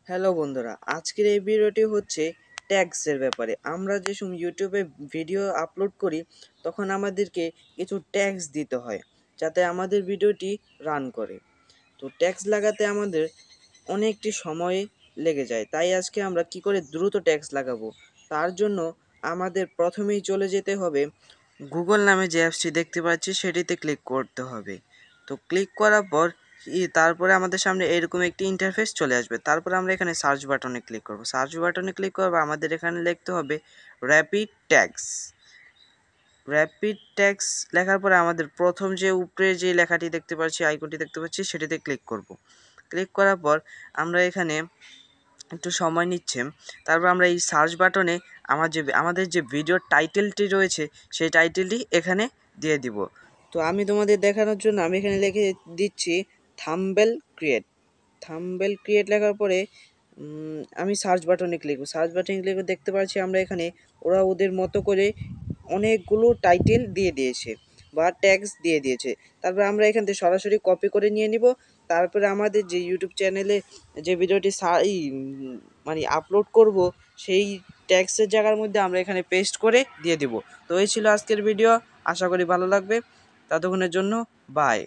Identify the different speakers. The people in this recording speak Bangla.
Speaker 1: হ্যালো বন্ধুরা, আজকের এই ভিডিওটি হচ্ছে ট্যাগসের ব্যাপারে। আমরা যে সময় ইউটিউবে ভিডিও আপলোড করি তখন আমাদেরকে কিছু ট্যাগস দিতে হয় যাতে আমাদের ভিডিওটি রান করে। তো ট্যাগস লাগাতে আমাদের অনেকটি সময় লেগে যায়, তাই আজকে আমরা কি করে দ্রুত ট্যাগস লাগাবো তার জন্য আমাদের প্রথমেই চলে যেতে হবে গুগল নামে যে অ্যাপসটি দেখতে পাচ্ছি সেটিতে ক্লিক করতে হবে। তো ক্লিক করার পর তারপরে আমাদের সামনে এরকম একটি ইন্টারফেস চলে আসবে। তারপরে আমরা এখানে সার্চ বাটনে ক্লিক করব। সার্চ বাটনে ক্লিক করব, আমাদের এখানে লিখতে হবে র্যাপিড ট্যাগস। র্যাপিড ট্যাগস লেখার পরে আমাদের প্রথম যে উপরে যে লেখাটি দেখতে পাচ্ছি, আইকনটি দেখতে পাচ্ছি, সেটিতে ক্লিক করব। ক্লিক করার পর আমরা এখানে একটু সময় নিচ্ছে। তারপর আমরা এই সার্চ বাটনে আমাদের যে ভিডিওর টাইটেলটি রয়েছে সেই টাইটেলটি এখানে দিয়ে দিব। তো আমি তোমাদের দেখানোর জন্য আমি এখানে লিখে দিচ্ছি থাম্বনেল ক্রিয়েট। থাম্বনেল ক্রিয়েট লেখার পরে আমি সার্চ বাটনে ক্লিক করব। সার্চ বাটনে ক্লিক করে দেখতে পাচ্ছি আমরা এখানে ওরা ওদের মতো করে অনেকগুলো টাইটেল দিয়ে দিয়েছে বা ট্যাগস দিয়ে দিয়েছে। তারপর আমরা এখান থেকে সরাসরি কপি করে নিয়ে নিব। তারপরে আমাদের যে ইউটিউব চ্যানেলে যে ভিডিওটি মানে আপলোড করব সেই ট্যাগসের জায়গার মধ্যে আমরা এখানে পেস্ট করে দিয়ে দিব। তো এই ছিল আজকের ভিডিও, আশা করি ভালো লাগবে। ততক্ষণের জন্য বাই।